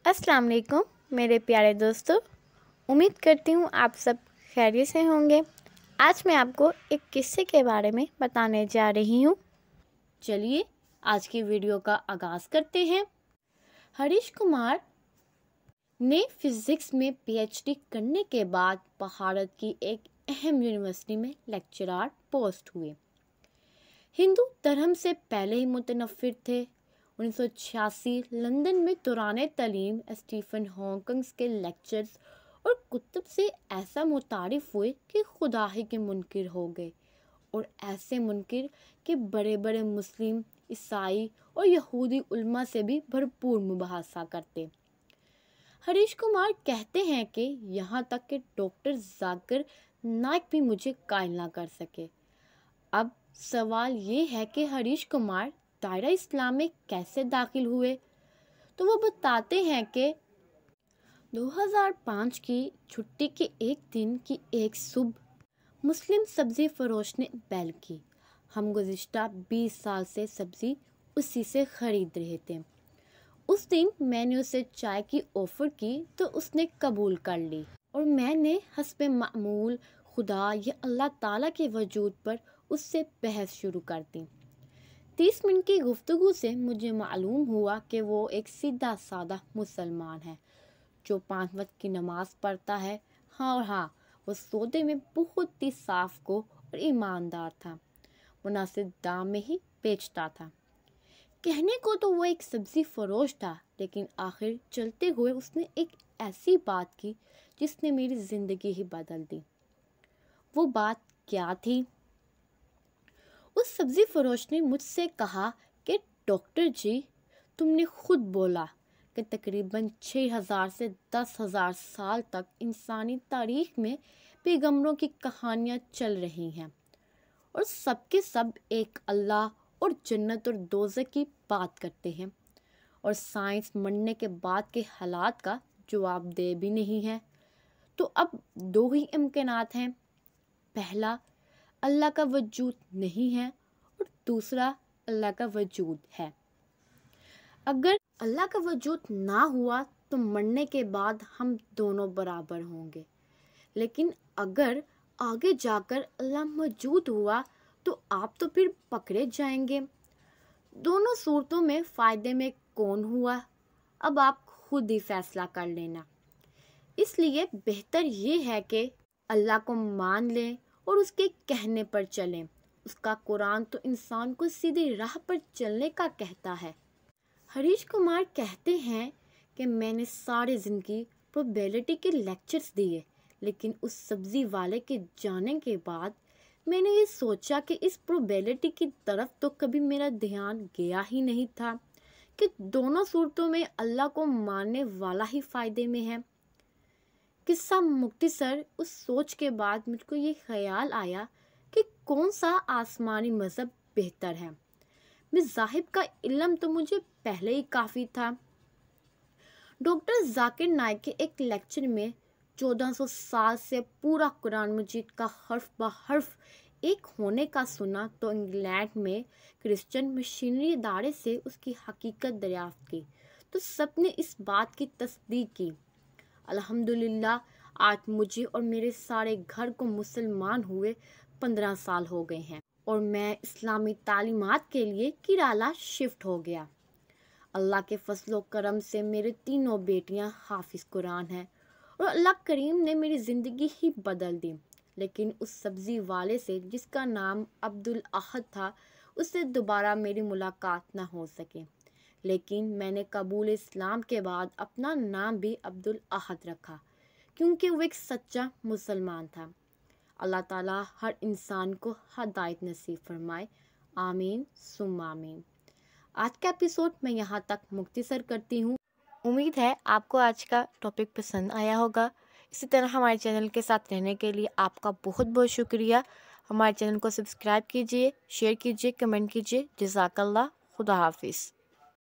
अस्सलाम वालेकुम मेरे प्यारे दोस्तों, उम्मीद करती हूँ आप सब खैरियत से होंगे। आज मैं आपको एक किस्से के बारे में बताने जा रही हूँ। चलिए आज की वीडियो का आगाज़ करते हैं। हरीश कुमार ने फिज़िक्स में पीएचडी करने के बाद भारत की एक अहम यूनिवर्सिटी में लेक्चरर पोस्ट हुए। हिंदू धर्म से पहले ही मुतनफ़िर थे। 1986 लंदन में दौरान तालीम स्टीफन हॉकिंग के लेक्चर्स और कुतुब से ऐसा मुतारिफ हुए कि खुदा ही के मुनकिर हो गए, और ऐसे मुनकिर कि बड़े बड़े मुस्लिम, ईसाई और यहूदी उल्मा से भी भरपूर मुबाहसा करते। हरीश कुमार कहते हैं कि यहाँ तक कि डॉक्टर जाकिर नाइक भी मुझे कायल ना कर सके। अब सवाल ये है कि हरीश कुमार दायरा इस्लाम में कैसे दाखिल हुए। तो वो बताते हैं कि 2005 की छुट्टी के एक दिन की एक सुबह मुस्लिम सब्ज़ी फरोश ने बेल की। हम गुज़िश्ता 20 साल से सब्ज़ी उसी से ख़रीद रहे थे। उस दिन मैंने उसे चाय की ऑफ़र की तो उसने कबूल कर ली, और मैंने हस्बे मामूल खुदा या अल्लाह ताला के वजूद पर उससे बहस शुरू कर दी। 30 मिनट की गुफ्तगू से मुझे मालूम हुआ कि वो एक सीधा साधा मुसलमान है जो 5 वक्त की नमाज पढ़ता है। हाँ, वो सौदे में बहुत ही साफ को और ईमानदार था। मुनासिब दाम में ही बेचता था। कहने को तो वो एक सब्ज़ी फरोश था, लेकिन आखिर चलते हुए उसने एक ऐसी बात की जिसने मेरी ज़िंदगी ही बदल दी। वो बात क्या थी? उस सब्ज़ी फरोश ने मुझसे कहा कि डॉक्टर जी, तुमने खुद बोला कि तकरीबन 6000 से 10,000 साल तक इंसानी तारीख में पैगंबरों की कहानियाँ चल रही हैं, और सबके सब एक अल्लाह और जन्नत और दोज़ख की बात करते हैं, और साइंस मरने के बाद के हालात का जवाब दे भी नहीं है। तो अब 2 ही इम्कानात हैं। पहला, अल्लाह का वजूद नहीं है, और दूसरा, अल्लाह का वजूद है। अगर अल्लाह का वजूद ना हुआ तो मरने के बाद हम दोनों बराबर होंगे, लेकिन अगर आगे जाकर अल्लाह मौजूद हुआ तो आप तो फिर पकड़े जाएंगे। दोनों सूरतों में फ़ायदे में कौन हुआ, अब आप खुद ही फैसला कर लेना। इसलिए बेहतर ये है कि अल्लाह को मान लें और उसके कहने पर चलें। उसका कुरान तो इंसान को सीधी राह पर चलने का कहता है। हरीश कुमार कहते हैं कि मैंने सारी ज़िंदगी प्रोबेबिलिटी के लेक्चर्स दिए, लेकिन उस सब्ज़ी वाले के जाने के बाद मैंने ये सोचा कि इस प्रोबेबिलिटी की तरफ तो कभी मेरा ध्यान गया ही नहीं था कि दोनों सूरतों में अल्लाह को मानने वाला ही फ़ायदे में है। किस्सा मुख्तसर, उस सोच के बाद मुझको ये ख्याल आया कि कौन सा आसमानी मज़हब बेहतर है। मज़ाहिब का इल्म तो मुझे पहले ही काफ़ी था। डॉक्टर जाकिर नाइक के एक लेक्चर में 1400 साल से पूरा कुरान मजीद का हर्फ ब हर्फ एक होने का सुना तो इंग्लैंड में क्रिश्चियन मिशनरी इदारे से उसकी हकीकत दरियाफ्त की तो सबने इस बात की तस्दीक की। अल्हम्दुलिल्लाह, आज मुझे और मेरे सारे घर को मुसलमान हुए 15 साल हो गए हैं, और मैं इस्लामी तालीमात के लिए किराला शिफ्ट हो गया। अल्लाह के फजलो करम से मेरे तीनों बेटियां हाफिज कुरान हैं, और अल्लाह करीम ने मेरी ज़िंदगी ही बदल दी। लेकिन उस सब्ज़ी वाले से जिसका नाम अब्दुल अहद था, उससे दोबारा मेरी मुलाकात ना हो सके। लेकिन मैंने कबूल इस्लाम के बाद अपना नाम भी अब्दुल अहद रखा, क्योंकि वो एक सच्चा मुसलमान था। अल्लाह ताला हर इंसान को हदायत नसीब फरमाए। आमीन सुम्मा आमीन। आज का एपिसोड मैं यहाँ तक मुख्तसर करती हूँ। उम्मीद है आपको आज का टॉपिक पसंद आया होगा। इसी तरह हमारे चैनल के साथ रहने के लिए आपका बहुत बहुत शुक्रिया। हमारे चैनल को सब्सक्राइब कीजिए, शेयर कीजिए, कमेंट कीजिए। जज़ाकल्लाह। खुदा हाफिज़।